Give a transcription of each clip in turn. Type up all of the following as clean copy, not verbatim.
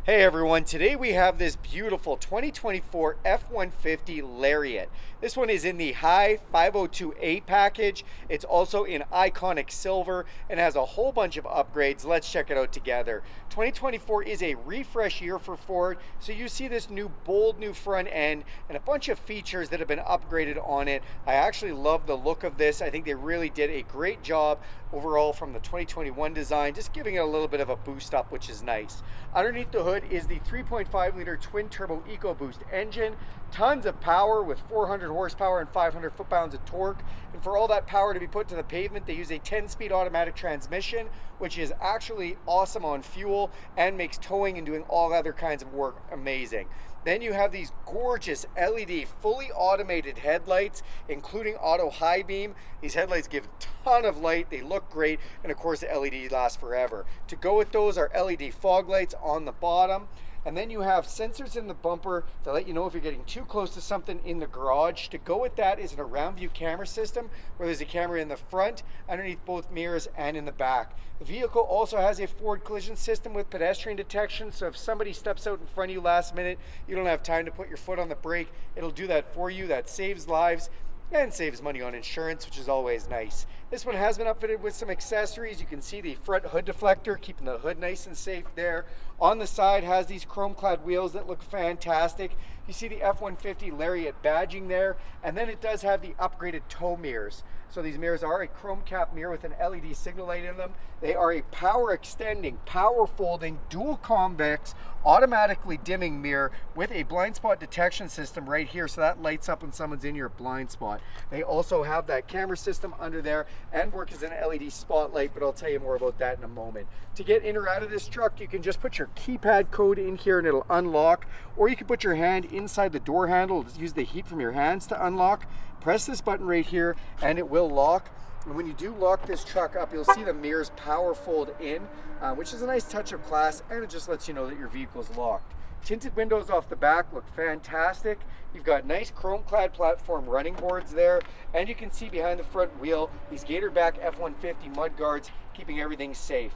Hey everyone, today we have this beautiful 2024 F-150 Lariat. This one is in the high 502A package. It's also in iconic silver and has a whole bunch of upgrades. Let's check it out together. 2024 is a refresh year for Ford, so you see this new bold new front end and a bunch of features that have been upgraded on it. I actually love the look of this. I think they really did a great job overall from the 2021 design, just giving it a little bit of a boost up, which is nice. Underneath the hood is the 3.5 liter twin turbo Ecoboost engine. Tons of power with 400 horsepower and 500 foot-pounds of torque. And for all that power to be put to the pavement, they use a 10-speed automatic transmission, which is actually awesome on fuel and makes towing and doing all other kinds of work amazing. Then you have these gorgeous LED fully automated headlights, including auto high beam. These headlights give a ton of light, they look great, and of course the LEDs last forever. To go with those are LED fog lights on the bottom. And then you have sensors in the bumper to let you know if you're getting too close to something in the garage. To go with that is an around view camera system where there's a camera in the front, underneath both mirrors, and in the back. The vehicle also has a forward collision system with pedestrian detection, so if somebody steps out in front of you last minute, you don't have time to put your foot on the brake, it'll do that for you. That saves lives and saves money on insurance, which is always nice. This one has been outfitted with some accessories. You can see the front hood deflector, keeping the hood nice and safe there. On the side has these chrome clad wheels that look fantastic. You see the F-150 Lariat badging there, and then it does have the upgraded tow mirrors. So these mirrors are a chrome cap mirror with an LED signal light in them. They are a power extending, power folding, dual convex, automatically dimming mirror with a blind spot detection system right here, so that lights up when someone's in your blind spot. They also have that camera system under there and work as an LED spotlight, but I'll tell you more about that in a moment. To get in or out of this truck, you can just put your keypad code in here and it'll unlock, or you can put your hand inside the door handle, use the heat from your hands to unlock. Press this button right here and it will lock. And when you do lock this truck up, you'll see the mirrors power fold in, which is a nice touch of class, and it just lets you know that your vehicle is locked. Tinted windows off the back look fantastic. You've got nice chrome clad platform running boards there, and you can see behind the front wheel these Gatorback F-150 mud guards, keeping everything safe.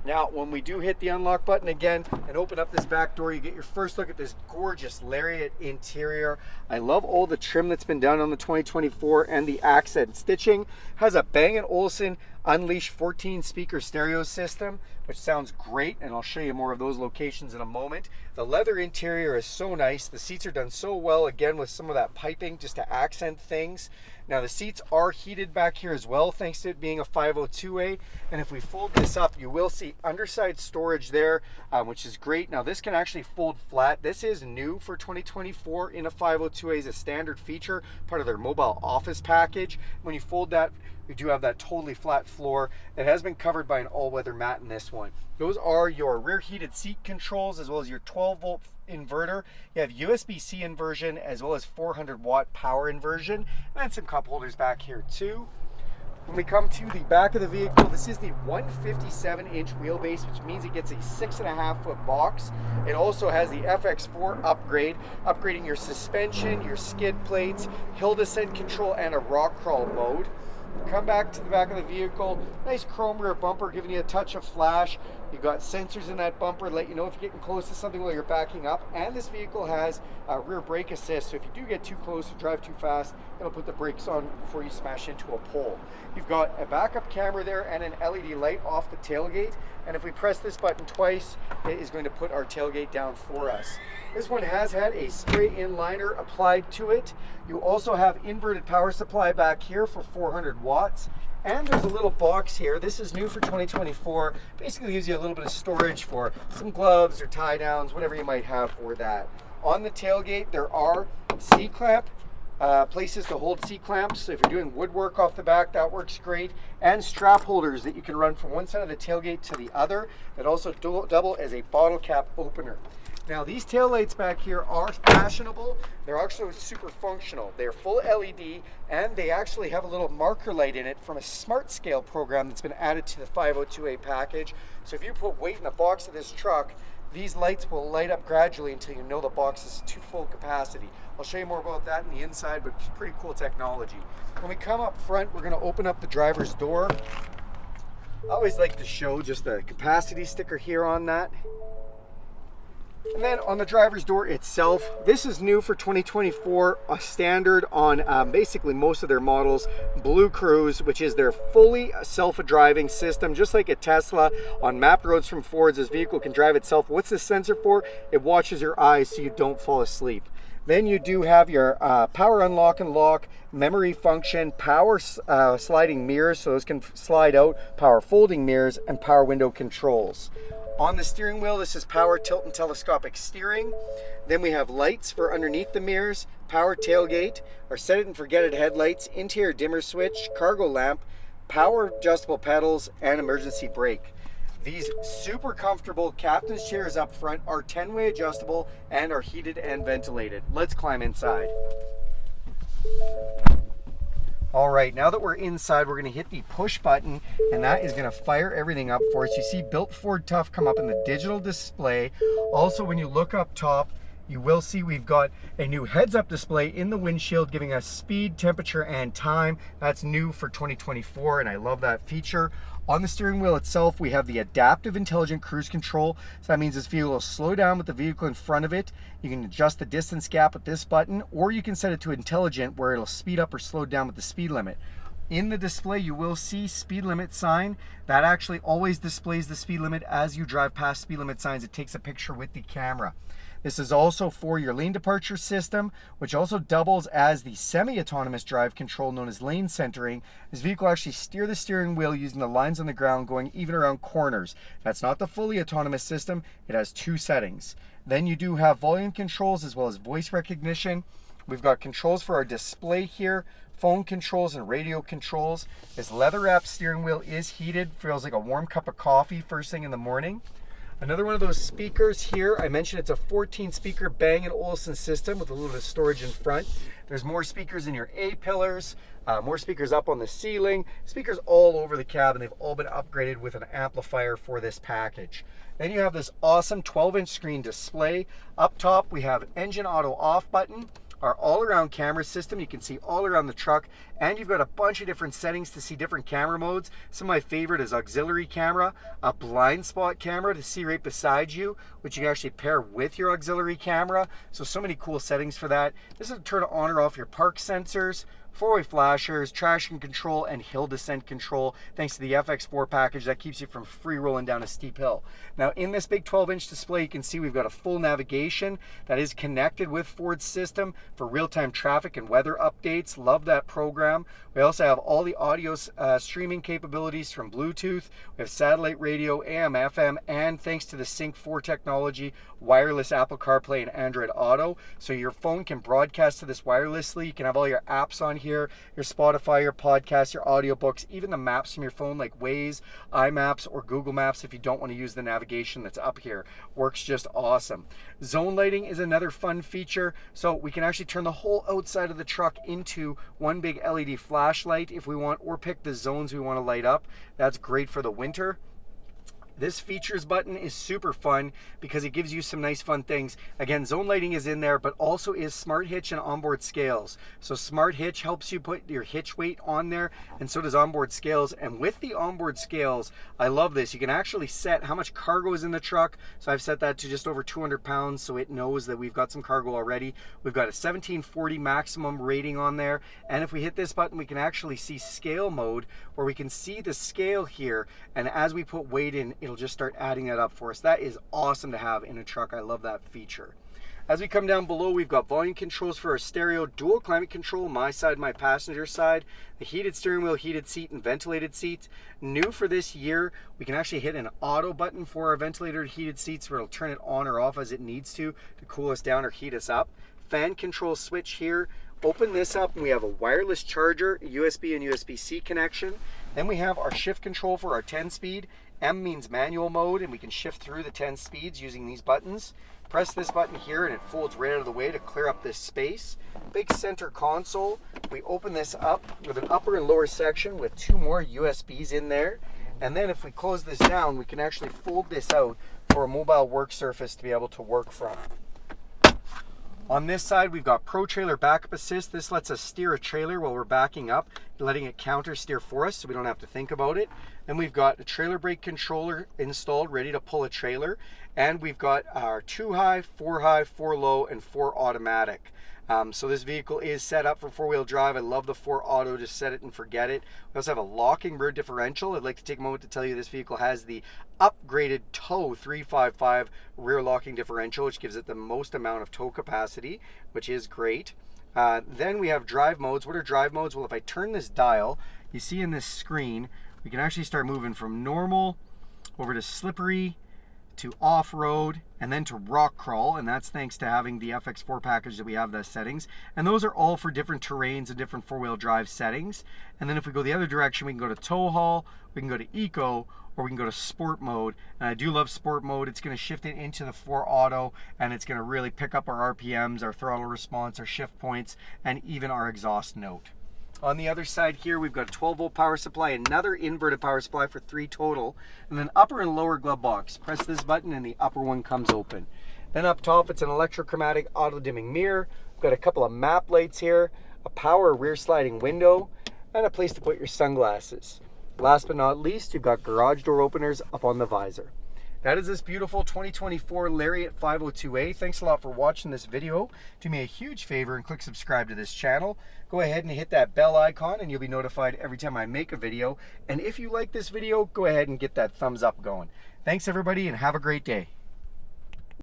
Now, when we do hit the unlock button again and open up this back door, you get your first look at this gorgeous Lariat interior. I love all the trim that's been done on the 2024 and the accent stitching. Has a Bang & Olufsen Unleash 14 speaker stereo system, which sounds great, and I'll show you more of those locations in a moment. The leather interior is so nice. The seats are done so well, again, with some of that piping just to accent things. Now the seats are heated back here as well, thanks to it being a 502A. And if we fold this up, you will see underside storage there, which is great. Now this can actually fold flat. This is new for 2024 in a 502A as a standard feature, part of their mobile office package. When you fold that, we do have that totally flat floor. It has been covered by an all-weather mat in this one. Those are your rear heated seat controls as well as your 12-volt inverter. You have USB-C inversion as well as 400-watt power inversion, and some cup holders back here too. When we come to the back of the vehicle, this is the 157-inch wheelbase, which means it gets a 6.5-foot box. It also has the FX4 upgrade, upgrading your suspension, your skid plates, hill descent control, and a rock crawl mode. Come back to the back of the vehicle, nice chrome rear bumper giving you a touch of flash. You've got sensors in that bumper to let you know if you're getting close to something while you're backing up, and this vehicle has rear brake assist, so if you do get too close or drive too fast, it'll put the brakes on before you smash into a pole. You've got a backup camera there and an LED light off the tailgate, and if we press this button twice, it is going to put our tailgate down for us. This one has had a spray-in liner applied to it. You also have inverted power supply back here for 400 watts. And there's a little box here. This is new for 2024. Basically gives you a little bit of storage for some gloves or tie downs, whatever you might have for that. On the tailgate, there are C-clamp places to hold C-clamps. So if you're doing woodwork off the back, that works great. And strap holders that you can run from one side of the tailgate to the other that also double as a bottle cap opener. Now these taillights back here are fashionable. They're actually super functional. They're full LED, and they actually have a little marker light in it from a smart scale program that's been added to the 502A package. So if you put weight in the box of this truck, these lights will light up gradually until you know the box is to full capacity. I'll show you more about that in the inside, but it's pretty cool technology. When we come up front, we're going to open up the driver's door. I always like to show just the capacity sticker here on that. And then on the driver's door itself, this is new for 2024, a standard on basically most of their models. Blue Cruise, which is their fully self-driving system, just like a Tesla. On mapped roads from Ford, this vehicle can drive itself. What's this sensor for? It watches your eyes so you don't fall asleep. Then you do have your power unlock and lock, memory function, power sliding mirrors, so those can slide out, power folding mirrors, and power window controls. On the steering wheel, this is power tilt and telescopic steering. Then we have lights for underneath the mirrors, power tailgate, our set it and forget it headlights, interior dimmer switch, cargo lamp, power adjustable pedals, and emergency brake. These super comfortable captain's chairs up front are 10-way adjustable and are heated and ventilated. Let's climb inside. All right, now that we're inside, we're gonna hit the push button, and that is gonna fire everything up for us. You see Built Ford Tough come up in the digital display. Also, when you look up top, you will see we've got a new heads-up display in the windshield giving us speed, temperature, and time. That's new for 2024, and I love that feature. On the steering wheel itself, we have the adaptive intelligent cruise control. So that means this vehicle will slow down with the vehicle in front of it. You can adjust the distance gap with this button, or you can set it to intelligent where it'll speed up or slow down with the speed limit. In the display, you will see speed limit sign. That actually always displays the speed limit as you drive past speed limit signs. It takes a picture with the camera. This is also for your lane departure system, which also doubles as the semi-autonomous drive control known as lane centering. This vehicle actually steer the steering wheel using the lines on the ground going even around corners. That's not the fully autonomous system. It has two settings. Then you do have volume controls as well as voice recognition. We've got controls for our display here, phone controls and radio controls. This leather-wrapped steering wheel is heated, feels like a warm cup of coffee first thing in the morning. Another one of those speakers here, I mentioned it's a 14 speaker Bang & Olufsen system with a little bit of storage in front. There's more speakers in your A-pillars, more speakers up on the ceiling, speakers all over the cabin. They've all been upgraded with an amplifier for this package. Then you have this awesome 12-inch screen display. Up top, we have engine auto off button, our all-around camera system. You can see all around the truck, and you've got a bunch of different settings to see different camera modes. Some of my favorite is auxiliary camera, a blind spot camera to see right beside you, which you can actually pair with your auxiliary camera. So many cool settings for that. This is to turn on or off your park sensors, four-way flashers, traction control, and hill descent control. Thanks to the FX4 package, that keeps you from free rolling down a steep hill. Now in this big 12-inch display, you can see we've got a full navigation that is connected with Ford's system for real-time traffic and weather updates. Love that program. We also have all the audio streaming capabilities from Bluetooth. We have satellite radio, AM, FM, and thanks to the Sync 4 technology, wireless Apple CarPlay and Android Auto. So your phone can broadcast to this wirelessly. You can have all your apps on here, your Spotify, your podcasts, your audiobooks, even the maps from your phone like Waze, iMaps, or Google Maps if you don't want to use the navigation that's up here. Works just awesome. Zone lighting is another fun feature. So we can actually turn the whole outside of the truck into one big LED flashlight if we want, or pick the zones we want to light up. That's great for the winter. This features button is super fun because it gives you some nice fun things. Again, zone lighting is in there, but also is smart hitch and onboard scales. So smart hitch helps you put your hitch weight on there, and so does onboard scales. And with the onboard scales, I love this. You can actually set how much cargo is in the truck. So I've set that to just over 200 pounds, so it knows that we've got some cargo already. We've got a 1740 maximum rating on there. And if we hit this button, we can actually see scale mode, where we can see the scale here. And as we put weight in, it'll just start adding that up for us. That is awesome to have in a truck. I love that feature. As we come down below, we've got volume controls for our stereo, dual climate control, my side, my passenger side, the heated steering wheel, heated seat, and ventilated seats. New for this year, we can actually hit an auto button for our ventilated heated seats where it'll turn it on or off as it needs to cool us down or heat us up. Fan control switch here. Open this up and we have a wireless charger, USB and USB-C connection. Then we have our shift control for our 10-speed. M means manual mode, and we can shift through the 10 speeds using these buttons. Press this button here and it folds right out of the way to clear up this space. Big center console. We open this up with an upper and lower section with two more USBs in there. And then if we close this down, we can actually fold this out for a mobile work surface to be able to work from. On this side, we've got Pro Trailer Backup Assist. This lets us steer a trailer while we're backing up, letting it counter steer for us so we don't have to think about it. Then we've got a trailer brake controller installed, ready to pull a trailer. And we've got our 2 high, 4 high, 4 low, and 4 automatic. So this vehicle is set up for 4-wheel drive. I love the 4 auto, just set it and forget it. We also have a locking rear differential. I'd like to take a moment to tell you this vehicle has the upgraded tow 355 rear locking differential, which gives it the most amount of tow capacity, which is great. Then we have drive modes. What are drive modes? Well, if I turn this dial, you see in this screen, we can actually start moving from normal over to slippery, to off-road, and then to rock crawl, and that's thanks to having the FX4 package that we have those settings. And those are all for different terrains and different 4-wheel drive settings. And then if we go the other direction, we can go to tow haul, we can go to eco, or we can go to sport mode. And I do love sport mode. It's going to shift it into the 4 auto, and it's going to really pick up our RPMs, our throttle response, our shift points, and even our exhaust note. On the other side here, we've got a 12-volt power supply, another inverted power supply for 3 total, and then upper and lower glove box. Press this button and the upper one comes open. Then up top, it's an electrochromatic auto-dimming mirror. We've got a couple of map lights here, a power rear sliding window, and a place to put your sunglasses. Last but not least, you've got garage door openers up on the visor. That is this beautiful 2024 Lariat 502A. Thanks a lot for watching this video. Do me a huge favor and click subscribe to this channel. Go ahead and hit that bell icon and you'll be notified every time I make a video. And if you like this video, go ahead and get that thumbs up going. Thanks everybody and have a great day.